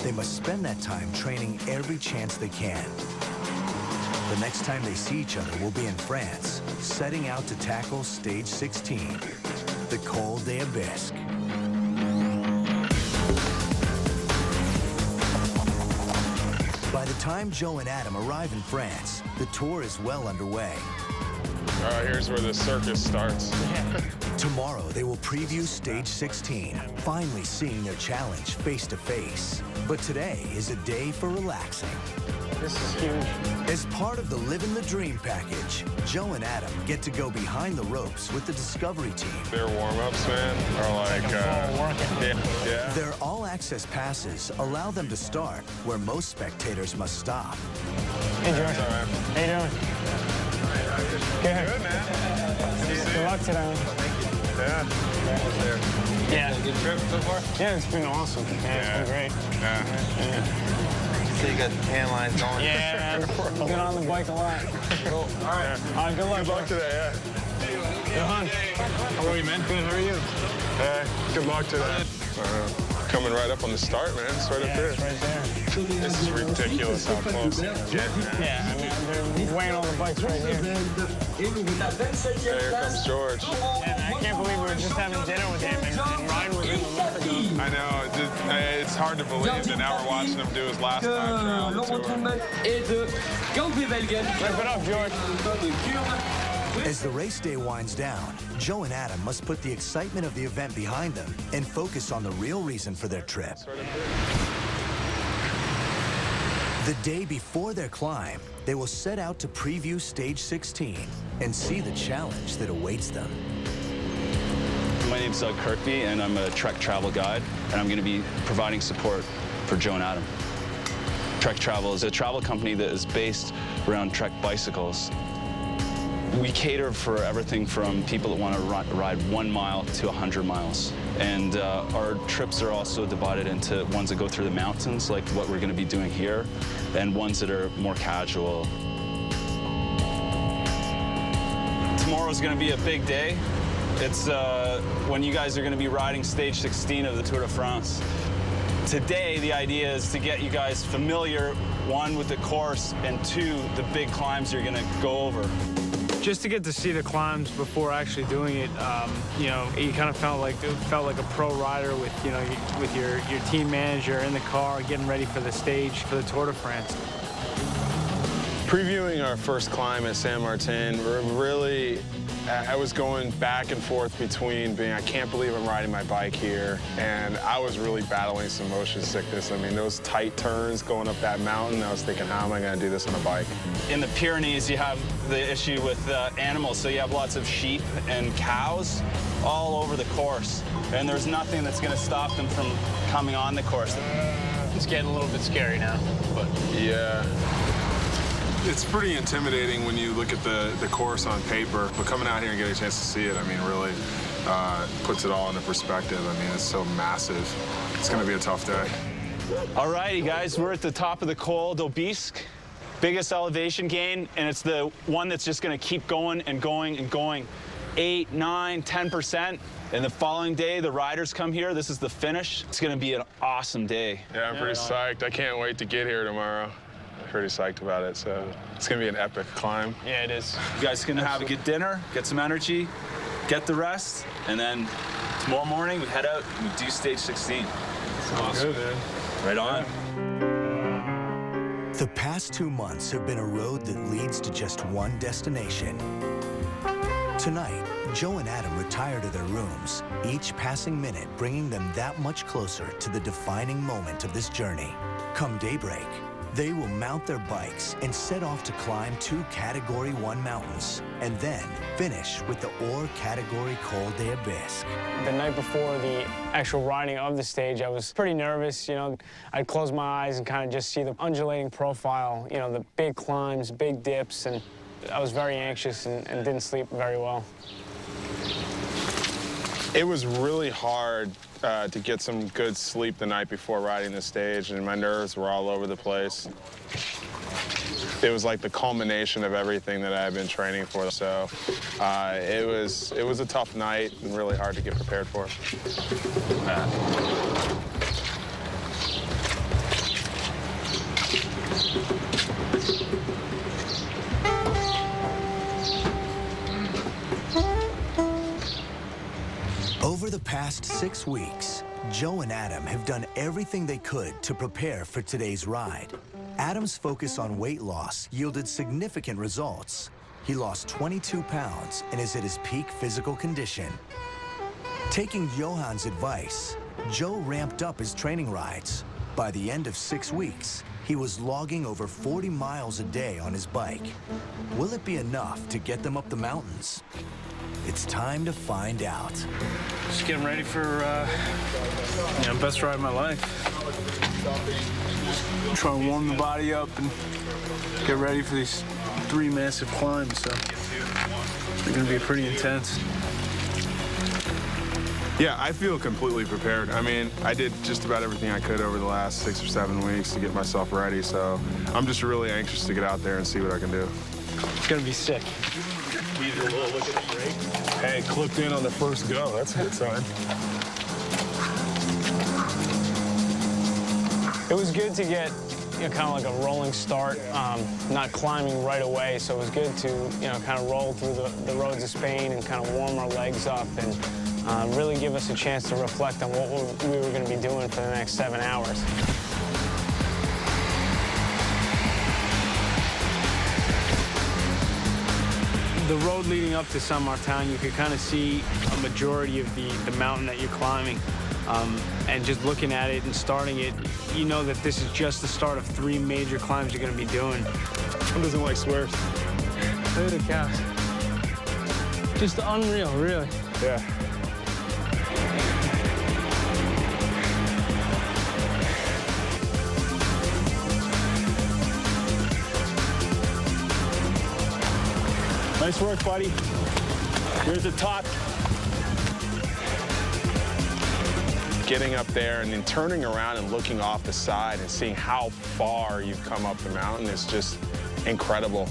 [SPEAKER 1] they must spend that time training every chance they can. The next time they see each other will be in France, setting out to tackle stage 16, the Col de Abyss. By the time Joe and Adam arrive in France, the tour is well underway.
[SPEAKER 3] Here's where the circus starts.
[SPEAKER 1] Tomorrow, they will preview stage 16, finally seeing their challenge face to face. But today is a day for relaxing.
[SPEAKER 2] This is huge.
[SPEAKER 1] As part of the Livin the Dream package, Joe and Adam get to go behind the ropes with the Discovery team.
[SPEAKER 3] Their warm-ups, man, are like, yeah.
[SPEAKER 1] Their all-access passes allow them to start where most spectators must stop.
[SPEAKER 2] Hey, George. How you doing? Good, man. Good luck today. Yeah.
[SPEAKER 14] Good trip so far?
[SPEAKER 2] Yeah, it's been awesome. Yeah, it's been great.
[SPEAKER 14] Yeah. So you got the tan lines going?
[SPEAKER 2] Yeah, man. I've been on the bike a lot.
[SPEAKER 14] Cool. All right.
[SPEAKER 2] Good luck.
[SPEAKER 3] Good luck today, yeah.
[SPEAKER 2] Good hunt. How are you, man? Good, how are you?
[SPEAKER 3] Good luck today. Coming right up on the start, man. It's right up there.
[SPEAKER 2] It's right there.
[SPEAKER 3] This is ridiculous how close.
[SPEAKER 2] Yeah, I mean, they're weighing all the bikes right here.
[SPEAKER 3] Here comes George.
[SPEAKER 2] Yeah, I can't believe we were just having dinner with him and Ryan was in the month ago.
[SPEAKER 3] I know. It's hard to believe that now we're watching him do his last time trial on the tour.
[SPEAKER 2] Rip it up, George.
[SPEAKER 1] As the race day winds down, Joe and Adam must put the excitement of the event behind them and focus on the real reason for their trip. The day before their climb, they will set out to preview Stage 16 and see the challenge that awaits them.
[SPEAKER 4] My name's Doug Kirkby, and I'm a Trek travel guide, and I'm going to be providing support for Joe and Adam. Trek Travel is a travel company that is based around Trek bicycles. We cater for everything from people that want to ride 1 mile to 100 miles. And our trips are also divided into ones that go through the mountains, like what we're going to be doing here, and ones that are more casual. Tomorrow's going to be a big day. It's when you guys are going to be riding Stage 16 of the Tour de France. Today, the idea is to get you guys familiar, one, with the course, and two, the big climbs you're going to go over.
[SPEAKER 2] Just to get to see the climbs before actually doing it, you know, you kind of felt like a pro rider with, you know, with your team manager in the car getting ready for the stage for the Tour de France.
[SPEAKER 3] Previewing our first climb at San Martin, I was going back and forth between being, I can't believe I'm riding my bike here, and I was really battling some motion sickness. I mean, those tight turns going up that mountain, I was thinking, how am I going to do this on a bike?
[SPEAKER 4] In the Pyrenees, you have the issue with animals, so you have lots of sheep and cows all over the course, and there's nothing that's going to stop them from coming on the course.
[SPEAKER 2] It's getting a little bit scary now, but
[SPEAKER 3] yeah. It's pretty intimidating when you look at the course on paper, but coming out here and getting a chance to see it, I mean, really puts it all into perspective. I mean, it's so massive. It's going to be a tough day.
[SPEAKER 4] All righty, guys, we're at the top of the Col d'Aubisque, biggest elevation gain, and it's the one that's just going to keep going and going and going. 8, 9, 10%. And the following day, the riders come here. This is the finish. It's going to be an awesome day.
[SPEAKER 3] Yeah, I'm pretty psyched. I can't wait to get here tomorrow. Pretty psyched about it, so it's gonna be an epic climb.
[SPEAKER 2] Yeah, it is.
[SPEAKER 4] You guys can have a good dinner, get some energy, get the rest, and then tomorrow morning we head out and we do Stage 16.
[SPEAKER 3] Awesome. Good, man.
[SPEAKER 4] Right on.
[SPEAKER 1] The past 2 months have been a road that leads to just one destination. Tonight, Joe and Adam retire to their rooms, each passing minute bringing them that much closer to the defining moment of this journey. Come daybreak, they will mount their bikes and set off to climb 2 Category 1 mountains, and then finish with the Or Category Col d'Aubisque.
[SPEAKER 2] The night before the actual riding of the stage, I was pretty nervous. You know, I'd close my eyes and kind of just see the undulating profile, you know, the big climbs, big dips, and I was very anxious and didn't sleep very well.
[SPEAKER 3] It was really hard to get some good sleep the night before riding the stage, and my nerves were all over the place. It was like the culmination of everything that I had been training for, so it was a tough night and really hard to get prepared for.
[SPEAKER 1] Over the past 6 weeks, Joe and Adam have done everything they could to prepare for today's ride. Adam's focus on weight loss yielded significant results. He lost 22 pounds and is at his peak physical condition. Taking Johan's advice, Joe ramped up his training rides. By the end of 6 weeks, he was logging over 40 miles a day on his bike. Will it be enough to get them up the mountains? It's time to find out.
[SPEAKER 2] Just getting ready for, you know, best ride of my life. Try and warm the body up and get ready for these 3 massive climbs, so they're gonna be pretty intense.
[SPEAKER 3] Yeah, I feel completely prepared. I mean, I did just about everything I could over the last 6 or 7 weeks to get myself ready, so I'm just really anxious to get out there and see what I can do.
[SPEAKER 2] It's gonna be sick.
[SPEAKER 3] Hey, clipped in on the first go. That's a good sign.
[SPEAKER 2] It was good to get, you know, kind of like a rolling start, not climbing right away. So it was good to, you know, kind of roll through the roads of Spain and kind of warm our legs up and really give us a chance to reflect on what we were going to be doing for the next 7 hours. The road leading up to San Martin, you could kind of see a majority of the mountain that you're climbing. And just looking at it and starting it, you know that this is just the start of 3 major climbs you're going to be doing.
[SPEAKER 3] Who doesn't like swears?
[SPEAKER 2] Look at the cows. Just unreal, really.
[SPEAKER 3] Yeah.
[SPEAKER 6] Nice work, buddy. Here's the top.
[SPEAKER 3] Getting up there and then turning around and looking off the side and seeing how far you've come up the mountain is just incredible.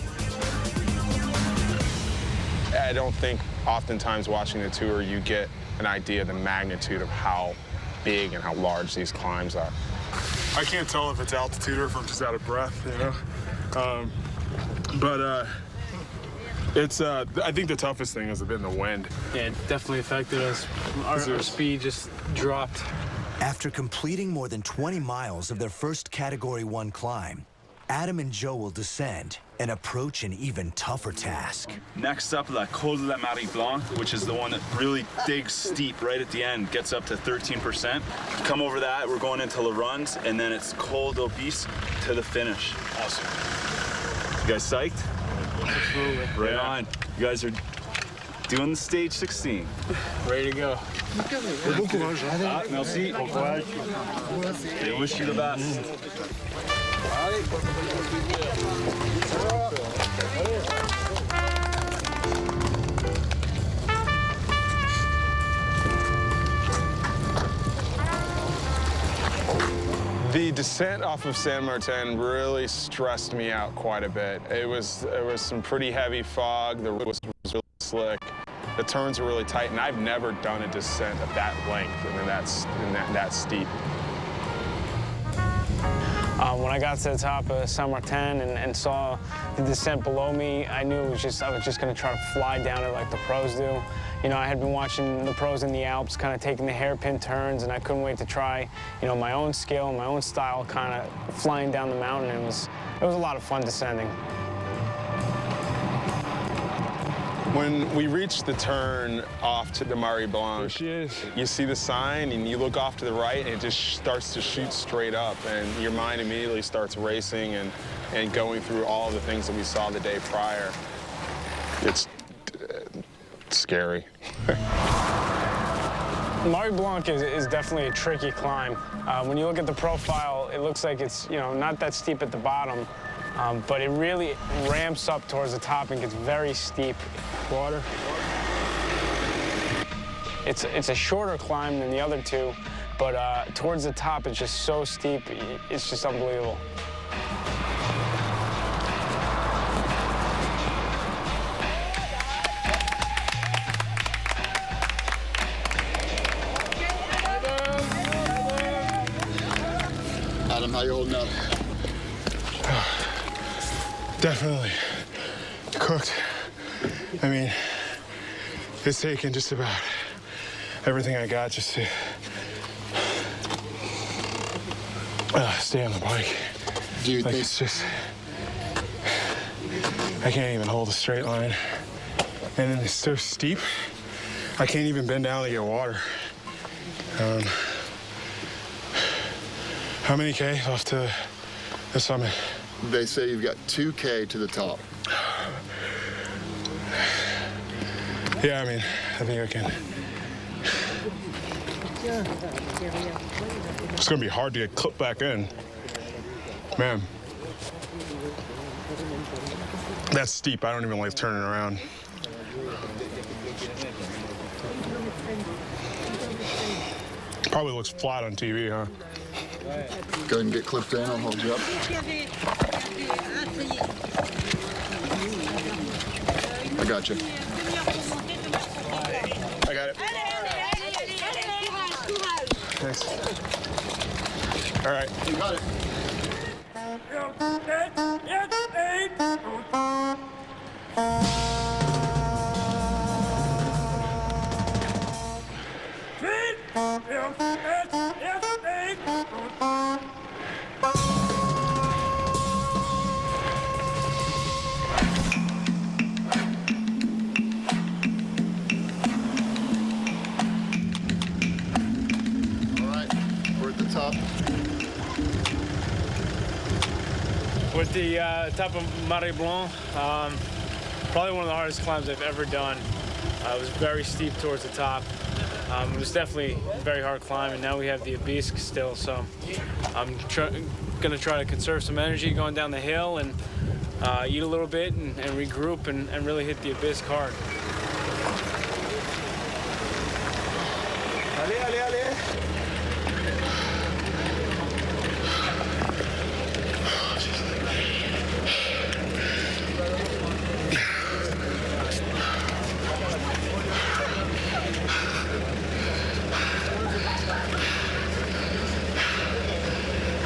[SPEAKER 3] I don't think oftentimes watching the tour you get an idea of the magnitude of how big and how large these climbs are.
[SPEAKER 5] I can't tell if it's altitude or if I'm just out of breath, you know? It's, I think the toughest thing has been the wind.
[SPEAKER 2] Yeah, it definitely affected us. Our speed just dropped.
[SPEAKER 1] After completing more than 20 miles of their first Category 1 climb, Adam and Joe will descend and approach an even tougher task.
[SPEAKER 4] Next up, La Col de la Marie Blanc, which is the one that really digs steep right at the end, gets up to 13%. Come over that, we're going into La Runs, and then it's Col d'Aubis to the finish. Awesome. You guys psyched?
[SPEAKER 2] Absolutely.
[SPEAKER 4] Right on. You guys are doing the stage 16.
[SPEAKER 2] Ready to go.
[SPEAKER 4] Bon courage. Merci. Bon courage. They wish you the best.
[SPEAKER 3] The descent off of San Martin really stressed me out quite a bit. There was some pretty heavy fog. The road was really slick. The turns were really tight, and I've never done a descent of that length and that steep.
[SPEAKER 2] When I got to the top of San Martin and saw the descent below me, I knew I was just going to try to fly down it like the pros do. You know, I had been watching the pros in the Alps kind of taking the hairpin turns, and I couldn't wait to try, you know, my own skill, my own style, kind of flying down the mountain. It was a lot of fun descending.
[SPEAKER 3] When we reached the turn off to the Marie Blanc, you see the sign and you look off to the right and it just starts to shoot straight up, and your mind immediately starts racing and going through all the things that we saw the day prior. It's scary.
[SPEAKER 2] Marie Blanc is definitely a tricky climb. When you look at the profile, it looks like it's, you know, not that steep at the bottom. But it really ramps up towards the top and gets very steep. Water. It's a shorter climb than the other two, but towards the top it's just so steep, it's just unbelievable.
[SPEAKER 22] Adam, how you holding up?
[SPEAKER 5] Definitely cooked. I mean, it's taken just about everything I got just to stay on the bike.
[SPEAKER 22] Do you think
[SPEAKER 5] it's just, I can't even hold a straight line. And then it's so steep, I can't even bend down to get water. How many K off to the summit?
[SPEAKER 22] They say you've got 2K to the top.
[SPEAKER 5] Yeah, I mean, I think I can. It's gonna be hard to get clipped back in. Man, that's steep. I don't even like turning around. Probably looks flat on TV, huh?
[SPEAKER 22] Go ahead and get clipped in. I'll hold you up. I got you.
[SPEAKER 5] I got it. Thanks. All right.
[SPEAKER 22] You got it. top.
[SPEAKER 2] With the top of Marais Blanc, probably one of the hardest climbs I've ever done. It was very steep towards the top. It was definitely a very hard climb, and now we have the Abyss still, so I'm gonna try to conserve some energy going down the hill and eat a little bit and regroup and really hit the Abyss hard.
[SPEAKER 3] Allez, allez, allez.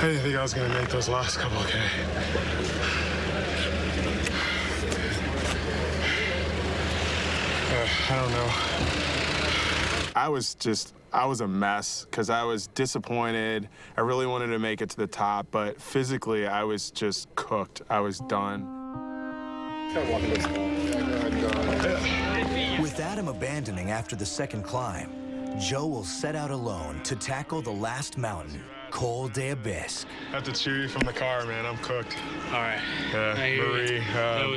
[SPEAKER 5] I didn't think I was gonna make those last couple, okay? I don't know.
[SPEAKER 3] I was a mess because I was disappointed. I really wanted to make it to the top, but physically I was just cooked. I was done.
[SPEAKER 1] With Adam abandoning after the second climb, Joe will set out alone to tackle the last mountain, Col des Abyss.
[SPEAKER 5] I have to cheer you from the car, man. I'm cooked.
[SPEAKER 2] All right.
[SPEAKER 5] Marie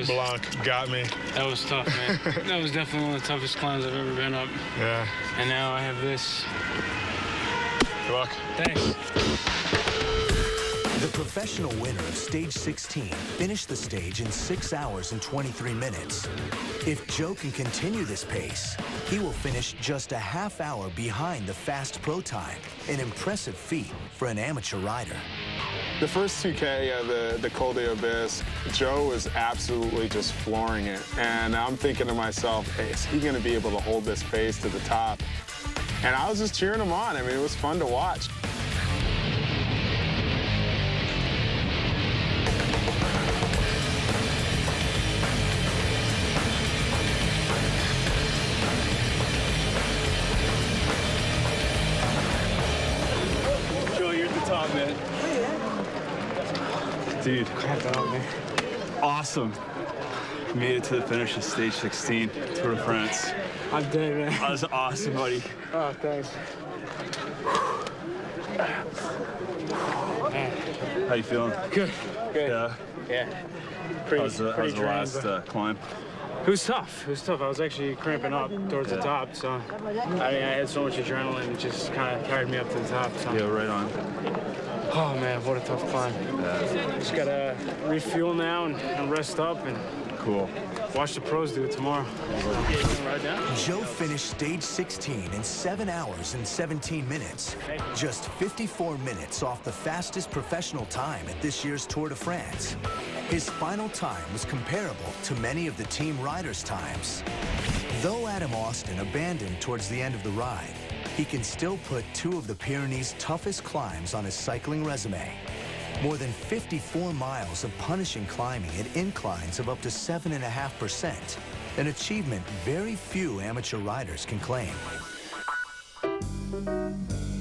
[SPEAKER 5] Blanc got me.
[SPEAKER 2] That was tough, man. That was definitely one of the toughest climbs I've ever been up.
[SPEAKER 5] Yeah.
[SPEAKER 2] And now I have this.
[SPEAKER 5] Good luck.
[SPEAKER 2] Thanks.
[SPEAKER 1] The professional winner of stage 16 finished the stage in 6 hours and 23 minutes. If Joe can continue this pace, he will finish just a half hour behind the fast pro time, an impressive feat for an amateur rider.
[SPEAKER 3] The first 2K of the Col des Abyss, Joe was absolutely just flooring it. And I'm thinking to myself, hey, is he going to be able to hold this pace to the top? And I was just cheering him on. I mean, it was fun to watch.
[SPEAKER 4] Dude, awesome. Made it to the finish of stage 16, Tour de France.
[SPEAKER 2] I'm dead, man.
[SPEAKER 4] That was awesome, buddy.
[SPEAKER 2] Oh, thanks.
[SPEAKER 4] How you feeling?
[SPEAKER 2] Good. Good.
[SPEAKER 4] Yeah.
[SPEAKER 2] Yeah. Pretty,
[SPEAKER 4] how's the
[SPEAKER 2] pretty drained,
[SPEAKER 4] last climb?
[SPEAKER 2] It was tough. It was tough. I was actually cramping up towards the top, so I mean, I had so much adrenaline, it just kind of carried me up to the top. So.
[SPEAKER 4] Yeah, right on.
[SPEAKER 2] Oh man, what a tough climb. Just gotta refuel now and rest up and
[SPEAKER 4] cool.
[SPEAKER 2] Watch the pros do it tomorrow.
[SPEAKER 1] Joe finished stage 16 in 7 hours and 17 minutes, just 54 minutes off the fastest professional time at this year's Tour de France. His final time was comparable to many of the team riders' times. Though Adam Austin abandoned towards the end of the ride, he can still put 2 of the Pyrenees' toughest climbs on his cycling resume. More than 54 miles of punishing climbing at inclines of up to 7.5%, an achievement very few amateur riders can claim.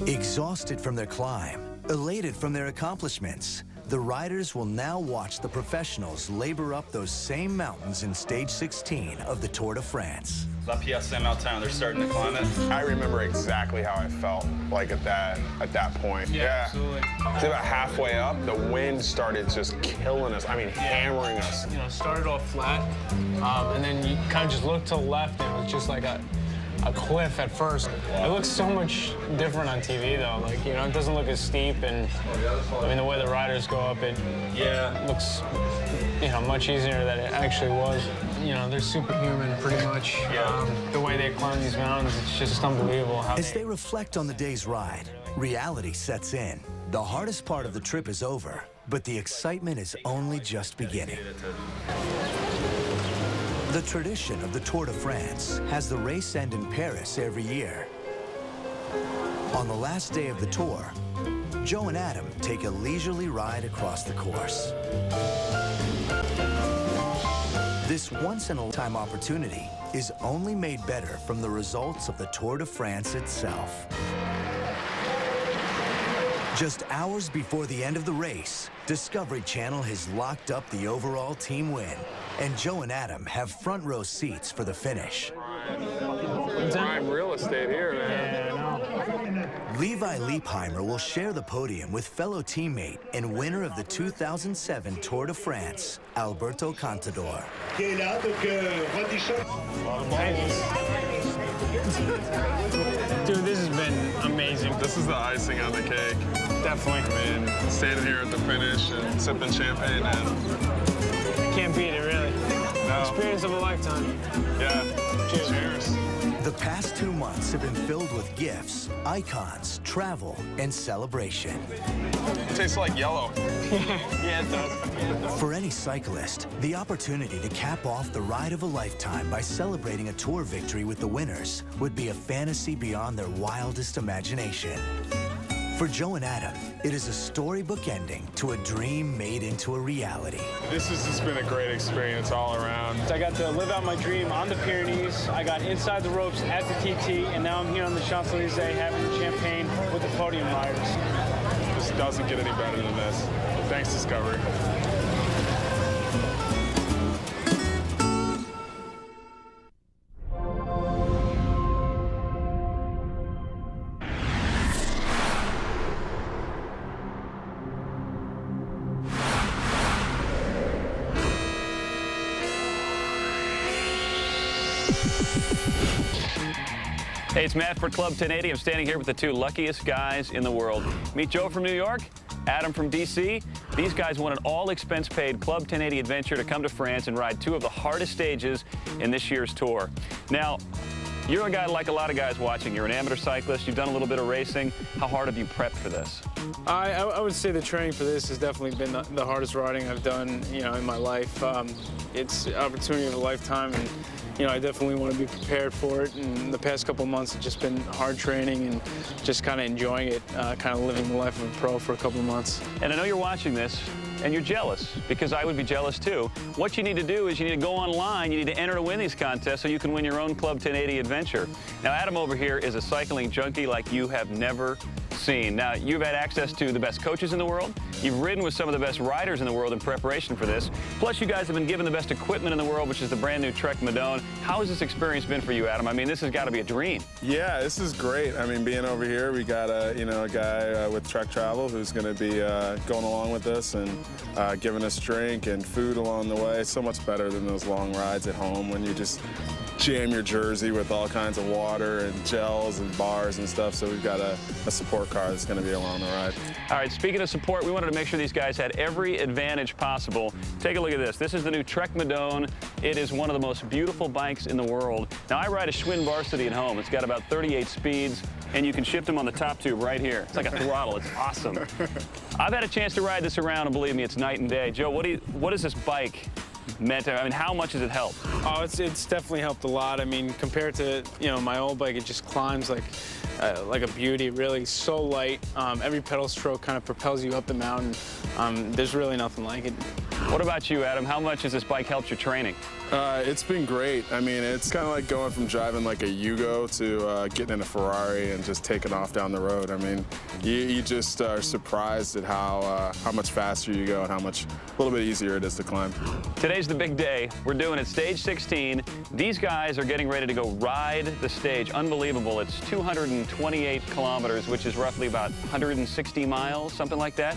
[SPEAKER 1] Exhausted from their climb, elated from their accomplishments, the riders will now watch the professionals labor up those same mountains in stage 16 of the Tour de France.
[SPEAKER 4] La Piazza Mountain, they're starting to climb it.
[SPEAKER 3] I remember exactly how I felt, like at that point.
[SPEAKER 2] Yeah. Absolutely.
[SPEAKER 3] It's about halfway up, the wind started just killing us. I mean, hammering us.
[SPEAKER 2] You know, started off flat, and then you kind of just looked to the left, and it was just like a cliff at first. It looks so much different on TV though. Like, you know, it doesn't look as steep, and I mean the way the riders go up, it looks, you know, much easier than it actually was. You know, they're superhuman pretty much. The way they climb these mountains, it's just unbelievable.
[SPEAKER 1] As they reflect on the day's ride, reality sets in. The hardest part of the trip is over, but the excitement is only just beginning. The tradition of the Tour de France has the race end in Paris every year. On the last day of the tour, Joe and Adam take a leisurely ride across the course. This once-in-a-lifetime opportunity is only made better from the results of the Tour de France itself. Just hours before the end of the race, Discovery Channel has locked up the overall team win, and Joe and Adam have front row seats for the finish.
[SPEAKER 3] Prime real estate here, man.
[SPEAKER 2] Yeah, I know.
[SPEAKER 1] Levi Leipheimer will share the podium with fellow teammate and winner of the 2007 Tour de France, Alberto Contador.
[SPEAKER 2] Dude, this has been amazing.
[SPEAKER 3] This is the icing on the cake.
[SPEAKER 2] Definitely.
[SPEAKER 3] I mean, standing here at the finish and sipping champagne and...
[SPEAKER 2] Can't beat it, really.
[SPEAKER 3] No.
[SPEAKER 2] Experience of a lifetime.
[SPEAKER 3] Yeah. Cheers.
[SPEAKER 1] The past 2 months have been filled with gifts, icons, travel, and celebration.
[SPEAKER 3] It tastes like yellow.
[SPEAKER 2] Yeah, it does.
[SPEAKER 1] For any cyclist, the opportunity to cap off the ride of a lifetime by celebrating a Tour victory with the winners would be a fantasy beyond their wildest imagination. For Joe and Adam, it is a storybook ending to a dream made into a reality.
[SPEAKER 3] This has just been a great experience all around.
[SPEAKER 2] I got to live out my dream on the Pyrenees. I got inside the ropes at the TT, and now I'm here on the Champs-Elysees having champagne with the podium riders.
[SPEAKER 3] This doesn't get any better than this. Thanks, Discovery.
[SPEAKER 7] Hey, it's Matt for Club 1080. I'm standing here with the two luckiest guys in the world. Meet Joe from New York, Adam from DC. These guys won an all-expense-paid Club 1080 adventure to come to France and ride two of the hardest stages in this year's tour. Now, you're a guy like a lot of guys watching. You're an amateur cyclist. You've done a little bit of racing. How hard have you prepped for this?
[SPEAKER 2] I would say the training for this has definitely been the hardest riding I've done, in my life. It's an opportunity of a lifetime, and I definitely want to be prepared for it. And the past couple of months have just been hard training and just kind of enjoying it, kind of living the life of a pro for a couple of months.
[SPEAKER 7] And I know you're watching this, and you're jealous, because I would be jealous too. What you need to do is you need to go online, you need to enter to win these contests so you can win your own Club 1080 adventure. Now, Adam over here is a cycling junkie like you have never seen. Now, you've had access to the best coaches in the world. You've ridden with some of the best riders in the world in preparation for this. Plus, you guys have been given the best equipment in the world, which is the brand new Trek Madone. How has this experience been for you, Adam? I mean, this has got to be a dream.
[SPEAKER 3] Yeah, this is great. I mean, being over here, we got a guy with Trek Travel who's going to be going along with us and giving us drink and food along the way. So much better than those long rides at home when you just jam your jersey with all kinds of water and gels and bars and stuff. So we've got a support car that's going to be along the ride.
[SPEAKER 7] All right, speaking of support, we wanted to make sure these guys had every advantage possible. Take a look at this. This is the new Trek Madone. It is one of the most beautiful bikes in the world. Now, I ride a Schwinn Varsity at home. It's got about 38 speeds, and you can shift them on the top tube right here. It's like a throttle. It's awesome. I've had a chance to ride this around, and believe me, it's night and day. Joe, what is this bike meant to, I mean, how much has it helped?
[SPEAKER 2] Oh, it's definitely helped a lot. I mean, compared to, my old bike, it just climbs like a beauty, really. So light. Every pedal stroke kind of propels you up the mountain. There's really nothing like it.
[SPEAKER 7] What about you, Adam? How much has this bike helped your training?
[SPEAKER 3] It's been great. I mean, it's kind of like going from driving like a Yugo to getting in a Ferrari and just taking off down the road. I mean, you just are surprised at how much faster you go and how much, a little bit easier it is to climb.
[SPEAKER 7] Today's the big day. We're doing it stage 16. These guys are getting ready to go ride the stage. Unbelievable. It's 228 kilometers, which is roughly about 160 miles, something like that.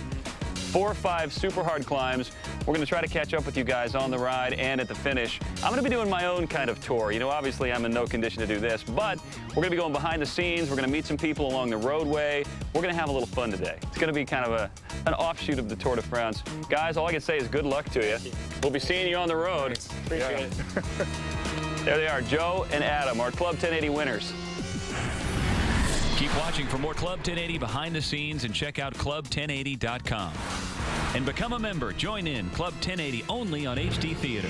[SPEAKER 7] 4 or 5 super hard climbs. We're going to try to catch up with you guys on the ride and at the finish. I'm going to be doing my own kind of tour. Obviously I'm in no condition to do this, but we're going to be going behind the scenes. We're going to meet some people along the roadway. We're going to have a little fun today. It's going to be kind of an offshoot of the Tour de France. Guys, all I can say is good luck to you. We'll be seeing you on the road.
[SPEAKER 2] Appreciate it.
[SPEAKER 7] There they are, Joe and Adam, our Club 1080 winners.
[SPEAKER 8] Keep watching for more Club 1080 behind the scenes and check out club1080.com. And become a member. Join in Club 1080 only on HD Theater.